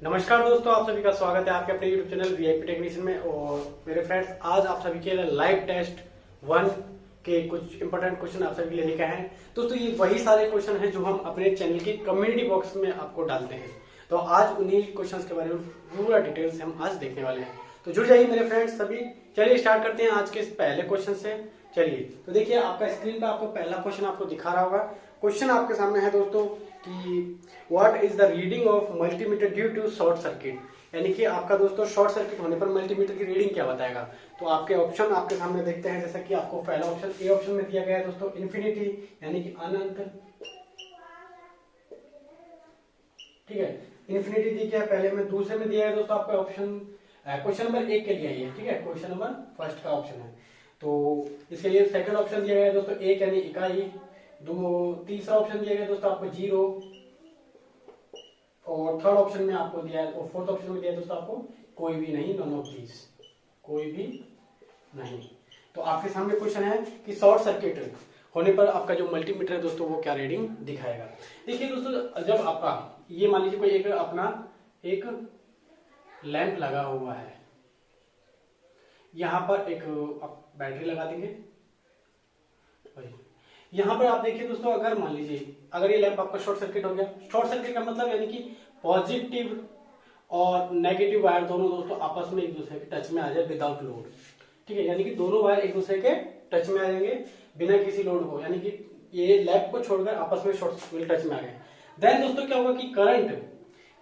नमस्कार दोस्तों, आप सभी का स्वागत है आपके अपने YouTube चैनल वीआईपी टेक्नीशियन में। और मेरे फ्रेंड्स, आज आप सभी के लिए लाइव टेस्ट 1 के कुछ इंपॉर्टेंट क्वेश्चन आप सभी के लिए लेके आए हैं। दोस्तों, ये वही सारे क्वेश्चन हैं जो हम अपने चैनल के कम्युनिटी बॉक्स में आपको डालते हैं। तो आज उन्हीं क्वेश्चन के बारे में पूरा डिटेल्स हम आज देखने वाले हैं। तो जुड़ जाइए मेरे फ्रेंड्स सभी। चलिए स्टार्ट करते हैं आज के इस पहले क्वेश्चन से। चलिए, तो देखिए आपका स्क्रीन पर आपको पहला क्वेश्चन आपको दिखा रहा होगा। क्वेश्चन आपके सामने है दोस्तों कि what is the reading of multimeter due to short circuit, यानी कि आपका दोस्तों शॉर्ट सर्किट होने पर मल्टीमीटर की रीडिंग क्या बताएगा। तो आपके ऑप्शन आपके सामने देखते हैं, जैसा कि आपको पहला ऑप्शन ए ऑप्शन में दिया गया है दोस्तों इन्फिनिटी, यानी कि अनंत। ठीक है, इन्फिनिटी दी गया है पहले में। दूसरे में दिया है दोस्तों आपका ऑप्शन क्वेश्चन नंबर 1 के लिए है, ठीक है, क्वेश्चन नंबर फर्स्ट का ऑप्शन है। तो इसके लिए सेकंड ऑप्शन दिया गया है दोस्तों 1 यानी इकाई। तीसरा ऑप्शन दिया गया दोस्तों आपको 0, और थर्ड ऑप्शन में आपको दिया है, और फोर्थ ऑप्शन में दिया है दोस्तों आपको कोई भी नहीं, नॉन ऑफ दीज, कोई भी नहीं। तो आपके सामने क्वेश्चन है कि शॉर्ट सर्किट होने पर आपका जो मल्टीमीटर है दोस्तों वो क्या रीडिंग दिखाएगा। देखिए दोस्तों, जब आपका ये मान लीजिए कोई एक अपना एक लैंप लगा हुआ है, यहां पर एक आप बैटरी लगा देंगे। यहां पर आप देखिए दोस्तों, अगर मान लीजिए अगर ये लैंप आपका शॉर्ट सर्किट हो गया, शॉर्ट सर्किट का मतलब यानी कि पॉजिटिव और नेगेटिव वायर दोनों दोस्तों आपस में एक दूसरे के टच में आ जाए विदाउट लोड। ठीक है, यानी कि दोनों वायर एक दूसरे के टच में आ जाएंगे बिना किसी लोड को, यानी कि ये लैंप को छोड़कर आपस में शॉर्ट टच में आ गए। देन दोस्तों क्या होगा कि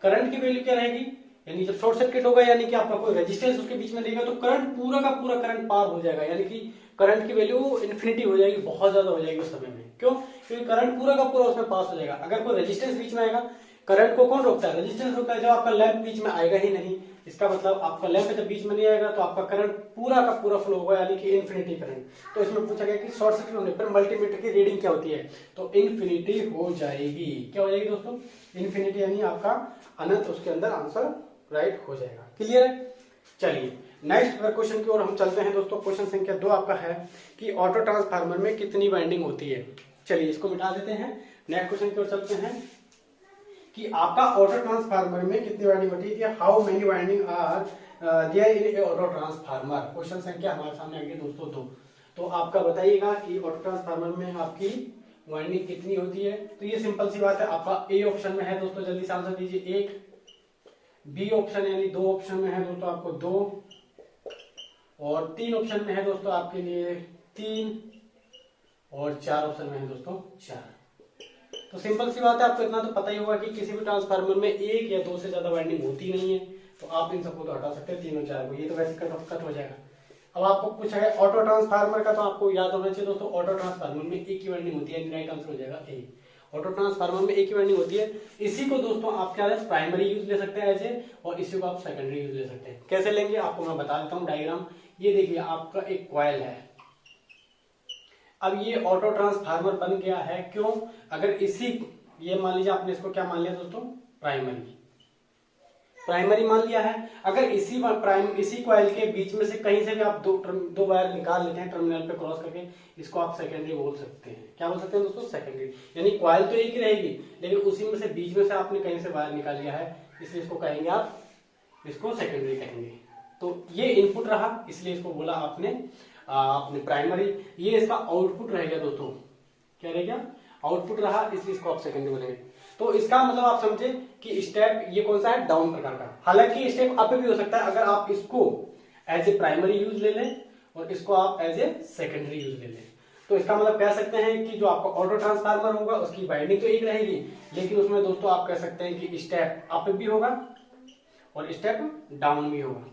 करंट की वैल्यू क्या रहेगी, यानी जब शॉर्ट सर्किट होगा यानी कि आपका कोई रेजिस्टेंस उसके बीच में देगा तो करंट पूरा का पूरा करंट पार हो जाएगा, यानी कि करंट की वैल्यू इन्फिनिटी हो जाएगी, बहुत ज्यादा हो जाएगी उस समय में। क्यों? क्योंकि करंट पूरा का पूरा उसमें पास हो जाएगा। अगर कोई रेजिस्टेंस बीच में आएगा, करंट को कौन रोकता है? रेजिस्टेंस रोकता है। जब आपका लैंप बीच में आएगा ही नहीं, इसका मतलब आपका लैंप जब बीच में नहीं आएगा तो आपका करंट पूरा का पूरा फ्लो होगा, यानी कि इन्फिनिटी करंट। तो इसमें पूछा गया कि शॉर्ट सर्किट होने पर मल्टीमीटर की रीडिंग क्या होती है, तो इन्फिनिटी हो जाएगी। क्या हो जाएगी दोस्तों? इन्फिनिटी, यानी आपका अनंत, उसके अंदर आंसर राइट हो जाएगा। क्लियर है? चलिए नेक्स्ट क्वेश्चन की ओर हम चलते हैं दोस्तों। क्वेश्चन संख्या 2 आपका है कि ऑटो ट्रांसफार्मर में कितनी वाइंडिंग होती है। चलिए इसको मिटा देते हैं, नेक्स्ट क्वेश्चन की ओर चलते हैं कि आपका ऑटो ट्रांसफार्मर में कितनी वाइंडिंग होती है। How many winding are there in a auto transformer. Question संख्या हमारे सामने आ गई दोस्तों 2। तो आपका बताइएगा कि ऑटो ट्रांसफार्मर में आपकी वाइंडिंग कितनी होती है। तो ये सिंपल सी बात है, आपका ए ऑप्शन में है दोस्तों, जल्दी से आंसर दीजिए 1। बी ऑप्शन यानी 2 ऑप्शन में है दोस्तों आपको 2, और 3 ऑप्शन में है दोस्तों आपके लिए 3, और 4 ऑप्शन में है दोस्तों 4। तो सिंपल सी बात है, आपको इतना तो पता ही होगा कि किसी भी ट्रांसफार्मर में 1 या 2 से ज्यादा वाइंडिंग होती नहीं है। तो आप इन सबको तो हटा सकते हैं, 3 और 4 को, ये तो वैसे कट हो जाएगा। अब आपको पूछा है ऑटो ट्रांसफार्मर का, तो आपको याद होना चाहिए दोस्तों ऑटो ट्रांसफार्मर में एक ही वाइंडिंग होती है, राइट आंसर हो जाएगा ए। ऑटो ट्रांसफार्मर में एक ही वाइंडिंग होती है। इसी को दोस्तों आप क्या है प्राइमरी यूज ले सकते हैं ऐसे, और इसी को आप सेकेंडरी यूज ले सकते हैं। कैसे लेंगे आपको मैं बता देता हूँ डायग्राम। ये देखिए आपका एक कॉइल है, अब ये ऑटो ट्रांसफार्मर बन गया है। क्यों? अगर इसी ये मान लीजिए आपने इसको क्या मान लिया दोस्तों, प्राइमरी मान लिया है। अगर इसी कॉइल के बीच में से कहीं से भी आप दो वायर निकाल लेते हैं टर्मिनल पे क्रॉस करके, इसको आप सेकेंडरी बोल सकते हैं। क्या बोल सकते हैं दोस्तों? सेकेंडरी। यानी कॉइल तो एक ही रहेगी, लेकिन उसी में से बीच में से आपने कहीं से वायर निकाल लिया है, इसलिए इसको कहेंगे आप, इसको सेकेंडरी कहेंगे। तो ये इनपुट रहा, इसलिए इसको बोला आपने प्राइमरी। ये इसका आउटपुट रह गया दोस्तों, क्या रह गया? आउटपुट रहा, इसलिए इसको आप सेकेंडरी बोलेंगे। तो इसका मतलब आप समझे कि स्टेप ये कौन सा है, डाउन प्रकार का। हालांकि स्टेप अप भी हो सकता है, अगर आप इसको एज ए प्राइमरी यूज ले लें और इसको आप एज ए सेकेंडरी यूज ले लें। तो इसका मतलब कह सकते हैं कि जो आपका ऑटो ट्रांसफार्मर होगा उसकी वाइंडिंग तो एक रहेगी, लेकिन उसमें दोस्तों आप कह सकते हैं कि स्टेप अप भी होगा और स्टेप डाउन भी होगा।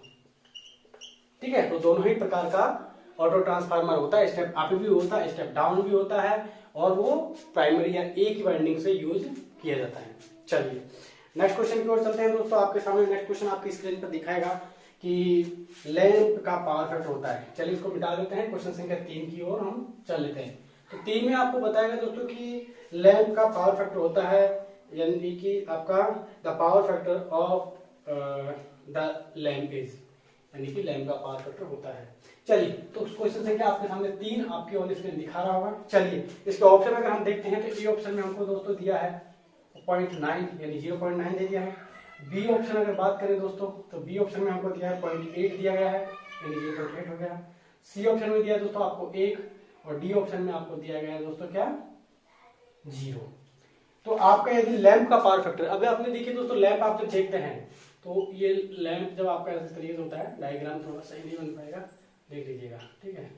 ठीक है, तो दोनों ही प्रकार का ऑटो ट्रांसफार्मर होता है, स्टेप अप भी होता है, स्टेप डाउन भी होता है, और वो प्राइमरी या एक ही वाइंडिंग से यूज किया जाता है। चलिए नेक्स्ट क्वेश्चन की ओर चलते हैं दोस्तों। आपके सामने नेक्स्ट क्वेश्चन आपकी स्क्रीन पर दिखाएगा कि लैंप का पावर फैक्टर होता है। चलिए इसको मिटा देते हैं, क्वेश्चन संख्या 3 की ओर हम चल लेते हैं। तो 3 में आपको बताएगा दोस्तों कि लैंप का पावर फैक्टर होता है, यानी कि आपका the power factor of the lamp is, यानी कि लैंप का पावर फैक्टर होता है। चलिए, तो क्वेश्चन संख्या आपके सामने 3 आपकी ऑन स्क्रीन दिखा रहा होगा। चलिए इसके ऑप्शन अगर हम देखते हैं तो ए ऑप्शन में हमको दोस्तों दिया है 0.9 यानी 0.9 दे दिया है। बी ऑप्शन अगर बात करें दोस्तों, तो बी ऑप्शन में हमको दिया है 0.8 दिया गया है, यानी 0.8 हो गया। सी ऑप्शन में दिया है दोस्तों आपको 1, और डी ऑप्शन में आपको दिया गया है दोस्तों क्या, 0। तो आपका यदि लैंप का पावर फैक्टर, अभी आपने देखिए दोस्तों लैंप आप जब देखते हैं तो ये लैंप जब आपका इस तरीके से होता है, डायग्राम थोड़ा सही नहीं बन पाएगा, देख लीजिएगा, ठीक है।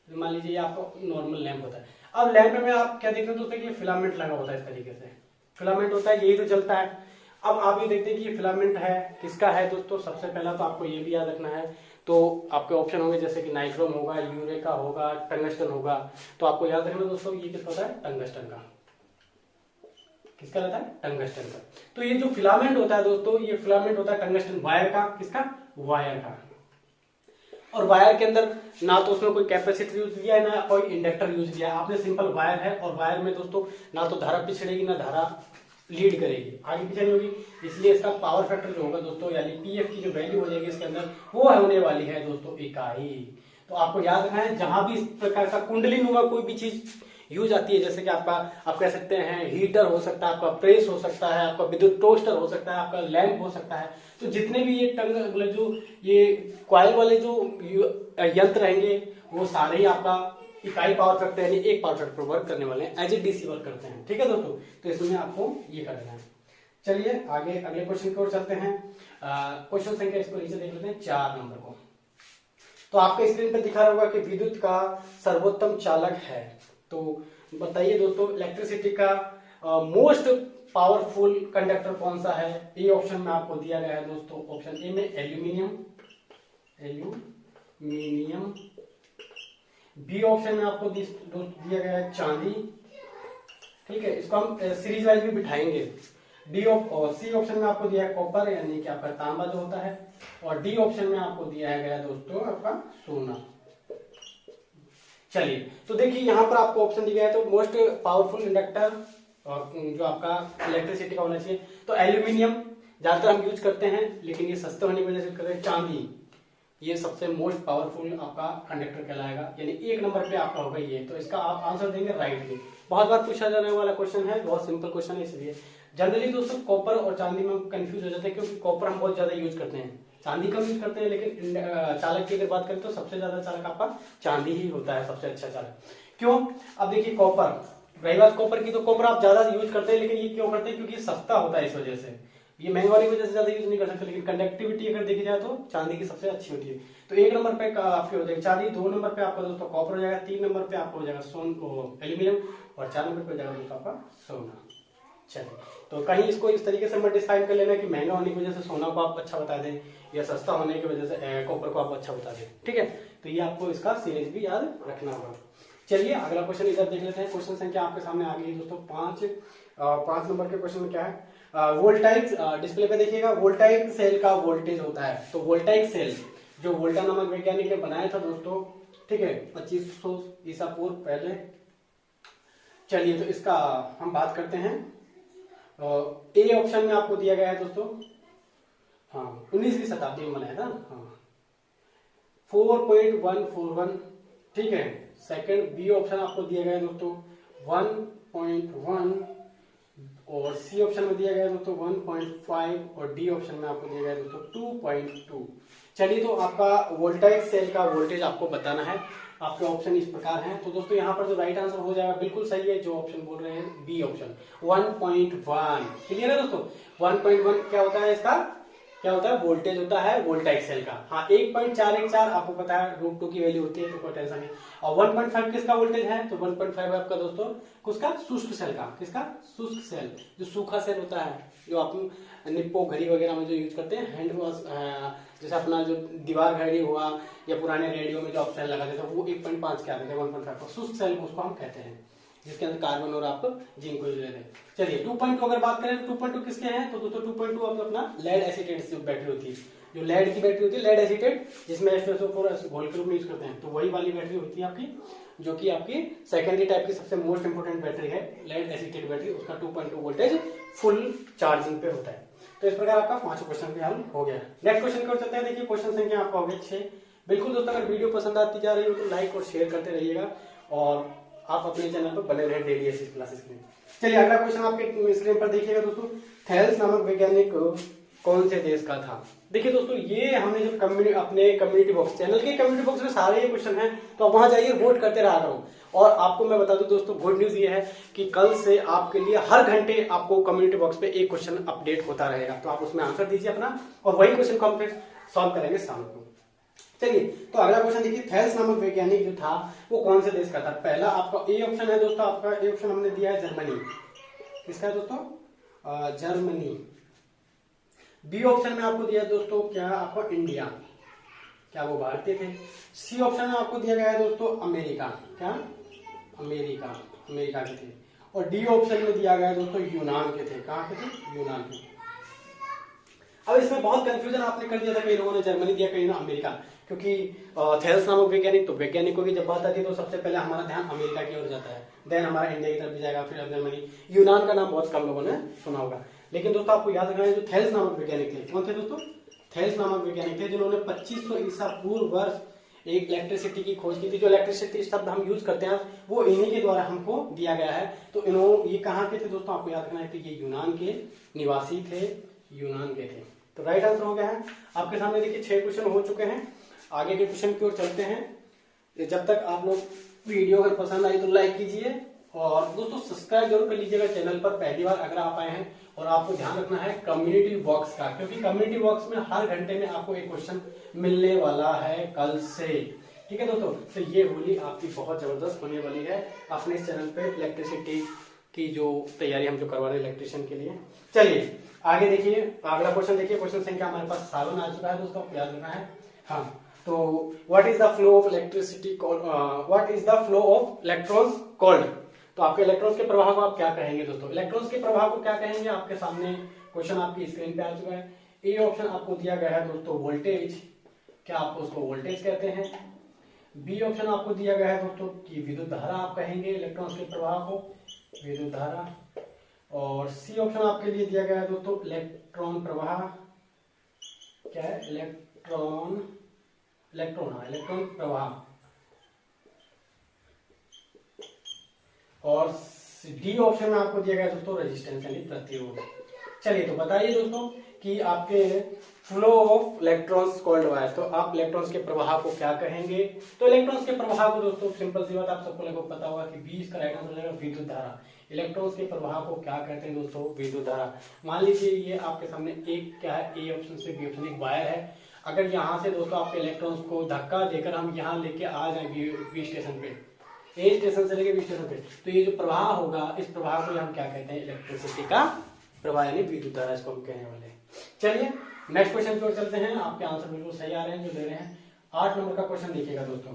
मान लीजिए ये आपका नॉर्मल लैंप होता है। अब लैंप में आप क्या देखते हैं दोस्तों कि ये फिलामेंट लगा होता है, इस तरीके से फिलामेंट होता है, यही तो चलता है। अब आप ये देखते हैं कि ये फिलामेंट है, किसका है दोस्तों, सबसे पहला तो आपको ये भी याद रखना है। तो आपके ऑप्शन होंगे जैसे कि नाइक्रोम होगा, यूरेका होगा, टंगस्टन होगा। तो आपको याद रखना दोस्तों ये किसका होता है, टंगस्टन का। किसका रहता है, टंगस्टन का। तो ये जो फिलामेंट होता है दोस्तों, ये फिलामेंट होता है टंगस्टन वायर का, किसका, वायर का। और वायर के अंदर ना तो उसमें कोई कैपेसिटर यूज किया है, ना कोई इंडक्टर यूज किया है, आपने सिंपल वायर है। और वायर में दोस्तों ना तो धारा पिछड़ेगी ना धारा लीड करेगी, आगे पीछे नहीं होगी, इसलिए इसका पावर फैक्टर जो होगा दोस्तों, यानी पीएफ की जो वैल्यू हो जाएगी इसके अंदर, वो होने वाली है दोस्तों इकाई। तो आपको याद रखना है, जहां भी इस प्रकार का कुंडली नुमा कोई भी चीज यूज आती है, जैसे कि आपका आप कह सकते हैं हीटर हो सकता है, आपका प्रेस हो सकता है, आपका विद्युत टोस्टर हो सकता है, आपका लैंप हो सकता है। तो जितने भी ये मतलब जो ये कॉइल वाले जो यंत्र रहेंगे, वो सारे ही आपका इकाई पावर फैक्टर यानी एक पावर फैक्टर पर वर्क करने वाले हैं, एज ए डीसी वर्क करते हैं, ठीक है दोस्तों। तो इसमें आपको ये कर देना है। चलिए आगे अगले क्वेश्चन की ओर चलते हैं। क्वेश्चन संख्या इसको नीचे देख लेते हैं, 4 नंबर को। तो आपके स्क्रीन पर दिखा रहा होगा कि विद्युत का सर्वोत्तम चालक है। तो बताइए दोस्तों इलेक्ट्रिसिटी का मोस्ट पावरफुल कंडक्टर कौन सा है। ए ऑप्शन में आपको दिया गया है दोस्तों, ऑप्शन ए में एल्यूमिनियम, बी ऑप्शन में आपको दिया गया है चांदी, ठीक है, इसको हम सीरीज वाइज भी बिठाएंगे। और सी ऑप्शन में आपको दिया है कॉपर यानी कि आपका तांबा जो होता है, और डी ऑप्शन में आपको दिया गया दोस्तों आपका सोना। चलिए तो देखिए यहाँ पर आपको ऑप्शन दिया है, तो मोस्ट पावरफुल इंडक्टर जो आपका इलेक्ट्रिसिटी का होना चाहिए, तो एल्यूमिनियम ज्यादातर हम यूज करते हैं, लेकिन ये सस्ते होने की वजह से करते हैं। चांदी ये सबसे मोस्ट पावरफुल आपका कंडक्टर कहलाएगा, यानी 1 नंबर पे आपका होगा ये। तो इसका आप आंसर देंगे राइट में। बहुत बार पूछा जाने वाला क्वेश्चन है, बहुत सिंपल क्वेश्चन है, इसलिए जनरली दोस्तों कॉपर और चांदी में हम कंफ्यूज हो जाते हैं, क्योंकि कॉपर हम बहुत ज्यादा यूज करते हैं, चांदी कम यूज करते हैं, लेकिन चालक की अगर बात करें तो सबसे ज्यादा चालक आपका चांदी ही होता है, सबसे अच्छा चालक। क्यों, अब देखिए कॉपर, रही बात कॉपर की, तो कॉपर आप ज्यादा यूज करते हैं, लेकिन ये क्यों करते हैं, क्योंकि सस्ता होता है, इस वजह से ये महंगा वाली वजह से ज्यादा यूज नहीं कर सकते। लेकिन कंडक्टिविटी अगर देखी जाए तो चांदी की सबसे अच्छी होती है। तो 1 नंबर पे आपकी हो जाएगी चांदी, 2 नंबर पे आपका दोस्तों कॉपर हो जाएगा, 3 नंबर पे आपको हो जाएगा एल्यूमिनियम, और 4 नंबर पे हो जाएगा दोस्तों आपका सोना। चलिए तो कहीं इसको इस तरीके से मत डिसाइड कर लेना कि महंगा होने की वजह से सोना को आप अच्छा बता दें, या सस्ता होने की वजह से कॉपर को आप अच्छा बता दें, ठीक है। तो ये आपको इसका सीरीज भी याद रखना होगा। चलिए अगला क्वेश्चन इधर देख लेते हैं। क्वेश्चन संख्या आपके सामने आ गई है दोस्तों 5 नंबर के क्वेश्चन में क्या है, वोल्टाइक, डिस्प्ले पे देखिएगा, वोल्टाइक सेल का वोल्टेज होता है। तो वोल्टाइक सेल जो वोल्टा नामक वैज्ञानिक ने बनाया था दोस्तों, ठीक है, 2500 ईसा पूर्व पहले। चलिए तो इसका हम बात करते हैं। ए ऑप्शन में आपको दिया गया है दोस्तों, हाँ 19वीं शताब्दी में बनाया था, हाँ 4.141, ठीक है। सेकंड बी ऑप्शन आपको दिया गया है दोस्तों 1.1, और सी ऑप्शन में दिया गया है दोस्तों 1.5, और डी ऑप्शन में आपको दिया गया है दोस्तों 2.2। चलिए तो आपका वोल्टाइक सेल का वोल्टेज आपको बताना है। आपके ऑप्शन इस प्रकार हैं। तो दोस्तों यहाँ पर जो राइट आंसर हो जाएगा बिल्कुल सही है, जो ऑप्शन बोल रहे हैं बी ऑप्शन 1.1। क्लियर है दोस्तों, 1.1 क्या होता है, इसका क्या होता है, वोल्टेज होता है वोल्टाइक सेल का। हाँ 1.414 आपको पता है √2 की वैल्यू होती है, तो कोई टेंशन नहीं। और 1.5 किसका वोल्टेज है, तो 1.5 आपका दोस्तों किसका, शुष्क सेल का, किसका, शुष्क सेल, जो सूखा सेल होता है, जो आप निप्पो घड़ी वगैरह में जो यूज करते हैं, हैंड वॉश, जैसे अपना जो दीवार घड़ी हुआ या पुराने रेडियो में जो आप सेल लगाते थे, वो 1.5 के आते थे, 1.5 का शुष्क सेल उसको हम कहते हैं, जिसके अंदर कार्बन और आप जिंक को यूज लेते हैं। चलिए 2.2 अगर बात करें, 2.2 किसके हैं, तो दोस्तों 2.2 अपना लेड एसीटेट बैटरी होती है, जो लेड की बैटरी होती है, लेड एसीटेट, जिसमें H2SO4 घोल के रूप में यूज करते हैं, तो वही वाली बैटरी होती है आपकी, जो कि आपकी सेकेंडरी टाइप की सबसे मोस्ट इंपोर्टेंट बैटरी है, लेड एसीटेट बैटरी। उसका 2.2 वोल्टेज फुल चार्जिंग पे होता है। तो इस प्रकार आपका 5 क्वेश्चन भी हल हो गया। नेक्स्ट क्वेश्चन कर सकते हैं। देखिए क्वेश्चन संख्या आपका हो गया 6। बिल्कुल दोस्तों, अगर वीडियो पसंद आती जा रही हो तो लाइक और शेयर करते रहिएगा, और आप अपने चैनल पर बने रहे डेली ऐसी क्लासेस के लिए। चलिए अगला क्वेश्चन आपके स्क्रीन पर देखिएगा दोस्तों। थेल्स नामक वैज्ञानिक कौन से देश का था। देखिए दोस्तों, ये हमने जो अपने कम्युनिटी बॉक्स, चैनल के कम्युनिटी बॉक्स में सारे ये क्वेश्चन हैं, तो आप वहां जाइए, वोट करते रहा करो। और आपको मैं बता दूं दोस्तों, गुड न्यूज ये है कि कल से आपके लिए हर घंटे आपको कम्युनिटी बॉक्स पे एक क्वेश्चन अपडेट होता रहेगा, तो आप उसमें आंसर दीजिए अपना, और वही क्वेश्चन को हम फिर सॉल्व करेंगे शाम को। चलिए, तो अगला क्वेश्चन देखिए, थेल्स नामक वैज्ञानिक जो था वो कौन से देश का था। पहला आपका ए ऑप्शन है दोस्तों, आपका ए ऑप्शन हमने दिया है जर्मनी। किसका है दोस्तों? जर्मनी। बी ऑप्शन में आपको दिया है दोस्तों क्या, आपको इंडिया, क्या वो भारतीय थे। सी ऑप्शन में आपको दिया गया है दोस्तों अमेरिका, क्या अमेरिका के थे। और डी ऑप्शन में दिया गया है दोस्तों यूनान के थे। कहां के थे? यूनान के। अब इसमें बहुत कंफ्यूजन आपने कर दिया था, कई लोगों ने जर्मनी दिया, कई ने अमेरिका, क्योंकि थेल्स नामक वैज्ञानिक, तो वैज्ञानिकों की जब बात आती है तो सबसे पहले हमारा ध्यान अमेरिका की ओर जाता है, देन हमारा इंडिया की तरफ भी जाएगा, फिर जर्मनी। यूनान का नाम बहुत कम लोगों ने सुना होगा, लेकिन दोस्तों आपको याद रखना है, जो थेल्स नामक वैज्ञानिक थे, कौन थे दोस्तों? थेल्स नामक वैज्ञानिक थे जिन्होंने 2500 ईसा पूर्व वर्ष एक इलेक्ट्रिसिटी की खोज की थी। जो इलेक्ट्रिसिटी शब्द हम यूज करते हैं वो इन्हीं के द्वारा हमको दिया गया है। तो इन्होंने, ये कहाँ के थे दोस्तों? आपको याद रखना है कि ये यूनान के निवासी थे, यूनान के थे। तो राइट आंसर हो गया है आपके सामने। देखिए 6 क्वेश्चन हो चुके हैं, आगे के क्वेश्चन की ओर चलते हैं। जब तक आप लोग वीडियो अगर पसंद आई तो लाइक कीजिए, और दोस्तों सब्सक्राइब जरूर कर लीजिएगा चैनल पर, पहली बार अगर आप आए हैं। और आपको ध्यान रखना है कम्युनिटी बॉक्स का, क्योंकि कम्युनिटी बॉक्स में हर घंटे में आपको एक क्वेश्चन मिलने वाला है कल से। ठीक है दोस्तों, तो ये होली आपकी बहुत जबरदस्त होने वाली है अपने इस चैनल पे, इलेक्ट्रिसिटी की जो तैयारी हम जो करवा रहे हैं इलेक्ट्रिशियन के लिए। चलिए आगे देखिए, अगला क्वेश्चन देखिए, क्वेश्चन संख्या हमारे पास 7 आ चुका है दोस्तों, आपको याद रखना है। हाँ, तो what is the flow of electricity called, what is the flow of electrons called. तो आपके इलेक्ट्रॉन्स के प्रवाह को आप क्या कहेंगे दोस्तों? इलेक्ट्रॉन्स के प्रवाह को क्या कहेंगे? आपके सामने क्वेश्चन आपकी स्क्रीन पे आ चुका है। ए ऑप्शन आपको दिया गया है दोस्तों वोल्टेज, क्या आप उसको वोल्टेज कहते हैं। बी ऑप्शन आपको दिया गया है दोस्तों कि विद्युत धारा आप कहेंगे इलेक्ट्रॉन्स के प्रवाह को, विद्युत धारा। और सी ऑप्शन आपके लिए दिया गया है दोस्तों इलेक्ट्रॉन प्रवाह, क्या है? इलेक्ट्रॉन प्रवाह। और डी ऑप्शन में आपको दिया गया है दोस्तों रेजिस्टेंस यानी प्रतिरोध। चलिए तो बताइए दोस्तों कि आपके flow of electrons called wire, तो आप इलेक्ट्रॉन्स के प्रवाह को क्या कहेंगे? तो इलेक्ट्रॉन्स के प्रवाह को दोस्तों सिंपल सी बात, आप सबको लगभग पता होगा कि 20 का राइट आंसर हो जाएगा विद्युत धारा। इलेक्ट्रॉन्स के प्रवाह को क्या कहते हैं दोस्तों? विद्युत धारा। मान लीजिए ये आपके सामने एक क्या है, ए ऑप्शन से बी ऑप्शन एक वायर है। अगर यहाँ से दोस्तों आपके इलेक्ट्रॉन्स को धक्का देकर हम यहाँ लेके आ जाए बी स्टेशन पे, ए स्टेशन से लेके बी स्टेशन पे, तो ये जो प्रवाह होगा, इस प्रवाह को हम क्या कहते हैं? इलेक्ट्रिसिटी का प्रवाह यानी विद्युत धारा, इसको हम कहने वाले हैं। चलिए नेक्स्ट क्वेश्चन की ओर चलते हैं। आपके आंसर बिल्कुल सही आ रहे हैं जो दे रहे हैं। 8 नंबर का क्वेश्चन देखिएगा दोस्तों।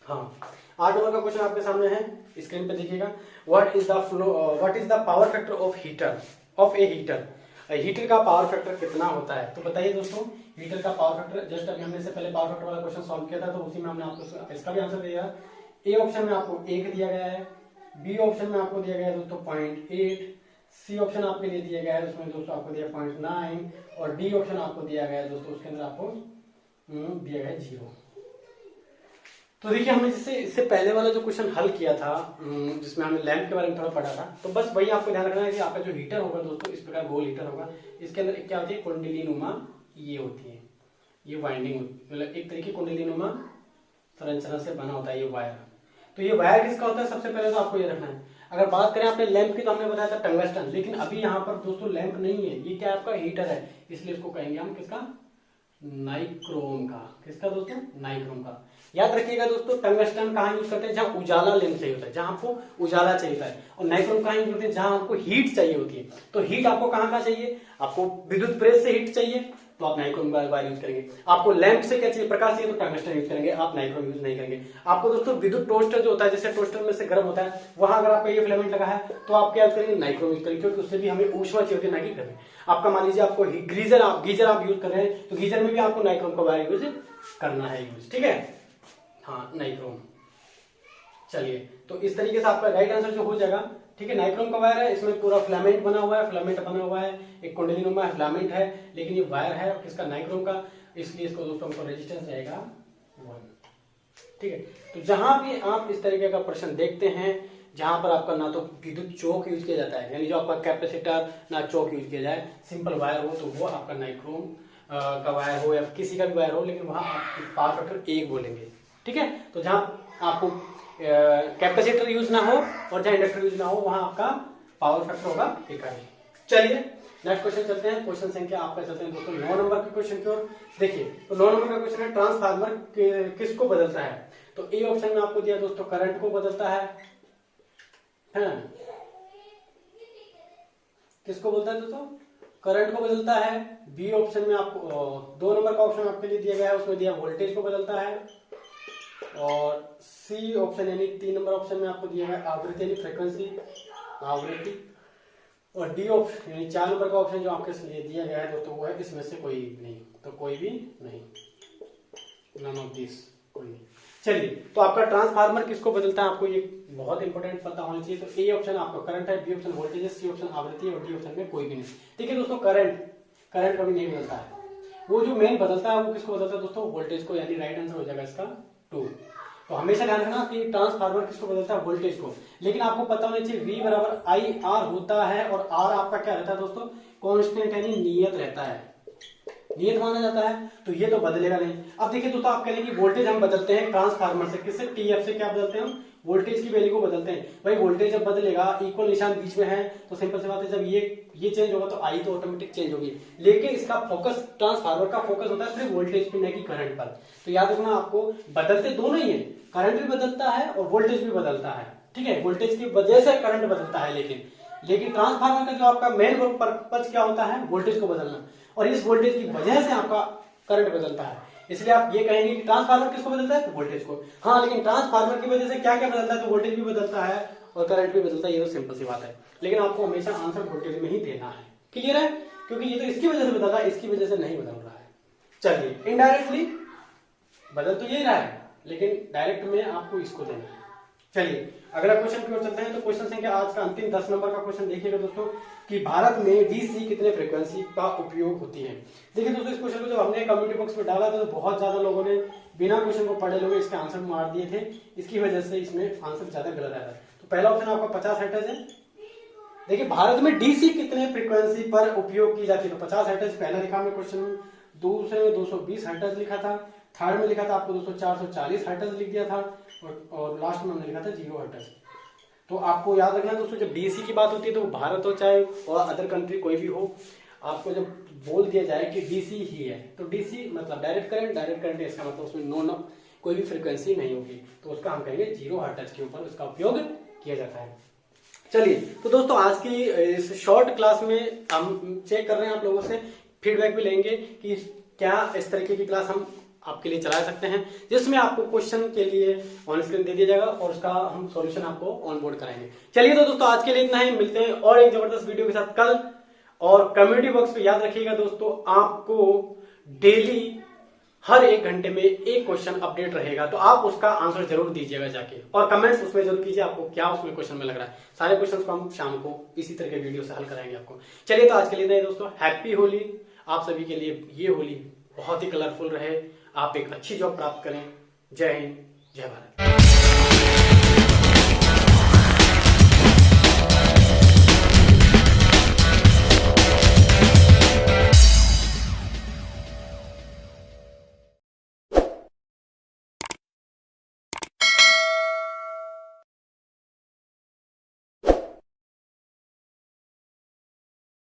हाँ, 8 नंबर का क्वेश्चन आपके सामने है, स्क्रीन पे देखिएगा। What is the power factor of A heater. Heater का पावर फैक्टर कितना होता है? तो बताइए दोस्तों, हीटर का पावर फैक्टर, जस्ट अभी हमने इससे पहले पावर फैक्टर वाला क्वेश्चन सॉल्व किया था, तो उसी में हमने आपको इसका भी आंसर दिया। ए ऑप्शन में आपको 1 दिया गया है, बी ऑप्शन में आपको दिया गया है दोस्तों 0.8, सी ऑप्शन आपके लिए दिया गया है उसमें दोस्तों आपको दिया 0.9, और डी ऑप्शन आपको दिया गया है दोस्तों उसके अंदर आपको दिया गया है 0। तो देखिए हमने जिससे इससे पहले वाला जो क्वेश्चन हल किया था, जिसमें हमने लैंप के बारे में थोड़ा पढ़ा था, तो बस वही आपको ध्यान रखना है कि आपका जो हीटर होगा दोस्तों, इस प्रकार गोल हीटर होगा, इसके अंदर क्या होती है? कुंडली नुमा ये होती है, ये वाइंडिंग, मतलब एक तरीके कुंडली नुमा संरचना से बना होता है ये वायर। तो ये वायर किसका होता है? सबसे पहले तो आपको ये रखना है। अगर बात करें आपने लैंप की, तो हमने बताया था टंगस्टन, लेकिन अभी यहाँ पर दोस्तों लैंप नहीं है, ये क्या है? आपका हीटर है, इसलिए इसको कहेंगे हम किसका? नाइक्रोम का। किसका दोस्तों? नाइक्रोम का। याद रखिएगा दोस्तों, टंगस्टन कहाँ यूज करते हैं? जहाँ उजाला लेंस चाहिए होता है, जहाँ आपको उजाला चाहिए होता है। और नाइक्रोम कहाँ यूज करते हैं? जहाँ आपको हीट चाहिए होती है। तो हीट आपको कहाँ कहाँ चाहिए? आपको विद्युत प्रेस से हीट चाहिए तो आप नाइक्रोम वायर यूज करेंगे। आपको लैंप से क्या चाहिए? प्रकाश चाहिए तो टंगस्टन यूज करेंगे, आप नाइक्रोम यूज नहीं करेंगे। आपको दोस्तों विद्युत टोस्टर जो होता है, जैसे टोस्टर में से गर्म होता है, वहां अगर आपका ये फिलामेंट लगा है तो आप क्या यूज करेंगे? नाइक्रोम यूज करेंगे, क्योंकि उससे भी हमें ऊष्मा चाहिए होती है, ना कि गर्मी। आपका मान लीजिए आपको गीजर आप यूज कर रहे हैं, तो गीजर में भी आपको नाइक्रोम का वायर यूज करना है यूज, ठीक है? हाँ, नाइक्रोम। चलिए, तो इस तरीके से आपका राइट आंसर जो हो जाएगा, ठीक है, नाइक्रोम का वायर है, इसमें पूरा फिलामेंट बना हुआ है, एक कुंडलीनुमा फिलामेंट है, लेकिन ये वायर है किसका? नाइक्रोम का, इसलिए इसको दोस्तों हमको रेजिस्टेंस रहेगा 1। ठीक है, तो जहां भी आप इस तरीके का प्रश्न देखते हैं जहां पर आपका ना तो विद्युत चोक यूज किया जाता है, यानी जो आपका कैपेसिटर ना चोक यूज किया जाए, सिंपल वायर हो तो वो आपका नाइक्रोम का वायर हो या किसी का भी वायर हो, लेकिन वहां आप पावर फैक्टर 1 बोलेंगे। ठीक है, तो जहां आपको कैपेसिटर यूज ना हो और जहां इंडक्टर यूज ना हो वहां आपका पावर फैक्टर होगा 1। चलिए नेक्स्ट क्वेश्चन चलते हैं। क्वेश्चन संख्या आपका चलते हैं दोस्तों 9 नंबर के क्वेश्चन की ओर। देखिए तो 9 नंबर का क्वेश्चन है ट्रांसफार्मर किसको बदलता है। तो ए ऑप्शन में आपको दिया दोस्तों करंट को बदलता है ना, किसको बोलता है दोस्तों, करंट को बदलता है। बी ऑप्शन में आपको 2 नंबर का ऑप्शन आपके लिए दिया गया है, उसमें दिया वोल्टेज को बदलता है। और सी ऑप्शन यानी 3 नंबर ऑप्शन में आपको दिया गया आवृत्ति यानी फ्रीक्वेंसी, आवृत्ति। और डी ऑप्शन यानी 4 नंबर का ऑप्शन जो आपके लिए दिया गया है दोस्तों वो है इसमें से कोई नहीं, तो कोई भी नहीं, नन ऑफ दिस, कोई नहीं। चलिए तो आपका ट्रांसफार्मर किसको बदलता है आपको ये बहुत इंपॉर्टेंट पता होना चाहिए। तो ए ऑप्शन आपका करंट है, बी ऑप्शन वोल्टेज है, सी ऑप्शन आवृत्ति है और डी ऑप्शन में कोई भी नहीं। देखिए दोस्तों करंट कभी नहीं बदलता है, वो जो मेन बदलता है वो किसको बदलता है दोस्तों, वोल्टेज को, यानी राइट आंसर हो जाएगा इसका 2। तो हमेशा ध्यान रखना कि ट्रांसफार्मर किसको बदलता है, वोल्टेज को। लेकिन आपको पता होना चाहिए V बराबर IR होता है और R आपका क्या रहता है दोस्तों, कांस्टेंट यानी नियत रहता है, नियत माना जाता है, तो ये तो बदलेगा नहीं। अब देखिए दोस्तों आप कह रहे हैं कि वोल्टेज हम बदलते हैं ट्रांसफार्मर से, किससे, TF से क्या बदलते हैं हम, वोल्टेज की वैल्यू को बदलते हैं। भाई वोल्टेज जब बदलेगा, इक्वल निशान बीच में है, तो सिंपल सी बात है जब ये चेंज होगा तो आई तो ऑटोमेटिक चेंज होगी। लेकिन इसका फोकस, ट्रांसफार्मर का फोकस होता है सिर्फ वोल्टेज पे, नहीं कि करंट पर। तो याद रखना आपको बदलते दोनों ही है, करंट भी बदलता है और वोल्टेज भी बदलता है। ठीक है, वोल्टेज की वजह से करंट बदलता है, लेकिन ट्रांसफार्मर का जो आपका मेन पर्पज क्या होता है, वोल्टेज को बदलना, और इस वोल्टेज की वजह से आपका करंट बदलता है। इसलिए आप ये कहेंगे कि ट्रांसफार्मर किसको बदलता है, तो वोल्टेज को। हाँ, लेकिन ट्रांसफार्मर की वजह से क्या क्या बदलता है, तो वोल्टेज भी बदलता है और करंट भी बदलता है, ये तो सिंपल सी बात है। लेकिन आपको हमेशा आंसर वोल्टेज में ही देना है, क्लियर है, क्योंकि ये तो इसकी वजह से बदल रहा है, इसकी वजह से नहीं बदल रहा है। चलिए इनडायरेक्टली बदल तो यही रहा है, लेकिन डायरेक्ट में आपको इसको देना है। चलिए अगला क्वेश्चन की ओर चलते हैं। तो क्वेश्चन संख्या आज का अंतिम 10 नंबर का क्वेश्चन देखिएगा दोस्तों कि भारत में डीसी कितने फ्रीक्वेंसी का उपयोग होती है। देखिए दोस्तों इस क्वेश्चन को जब हमने कम्युनिटी बॉक्स में डाला था तो बहुत ज्यादा लोगों ने बिना क्वेश्चन को पढ़े लोग इसके आंसर मार दिए थे, इसकी वजह से इसमें आंसर ज्यादा गलत आया था। तो पहला ऑप्शन आपका 50 हर्ट्ज है। देखिए भारत में डीसी कितने फ्रीक्वेंसी पर उपयोग की जाती है, तो 50 हर्ट्ज पहला लिखा हमने क्वेश्चन में, दूसरे में 220 हर्ट्ज लिखा था, थर्ड में लिखा था आपको दोस्तों 440 हर्ट्ज लिख दिया था, और लास्ट में हमने लिखा था 0 हर्ट्ज। तो आपको याद रखना दोस्तों जब डीसी की बात होती है तो भारत हो चाहे और अदर कंट्री कोई भी हो, आपको जब बोल दिया जाए कि डीसी ही है तो डीसी मतलब डायरेक्ट करंट है, इसका मतलब उसमें नो कोई भी फ्रीक्वेंसी नहीं होगी, तो उसका हम कहेंगे 0 हर्ट्ज के ऊपर उसका उपयोग किया जाता है। चलिए तो दोस्तों आज की इस शॉर्ट क्लास में हम चेक कर रहे हैं, आप लोगों से फीडबैक भी लेंगे कि क्या इस तरीके की क्लास हम आपके लिए चला सकते हैं जिसमें आपको क्वेश्चन के लिए ऑन स्क्रीन दे दिया जाएगा और उसका हम सॉल्यूशन आपको ऑन बोर्ड कराएंगे। चलिए तो दोस्तों आज के लिए इतना ही, मिलते हैं और एक जबरदस्त वीडियो के साथ कल। और कम्युनिटी बॉक्स पे याद रखिएगा दोस्तों आपको डेली हर 1 घंटे में एक क्वेश्चन अपडेट रहेगा, तो आप उसका आंसर जरूर दीजिएगा जाके और कमेंट्स उसमें जरूर कीजिए आपको क्या उसमें क्वेश्चन में लग रहा है। सारे क्वेश्चन को हम शाम को इसी तरह के वीडियो से हल कराएंगे आपको। चलिए तो आज के लिए नहीं दोस्तों, हैप्पी होली आप सभी के लिए। ये होली बहुत ही कलरफुल रहे, आप एक अच्छी जॉब प्राप्त करें। जय हिंद, जय भारत।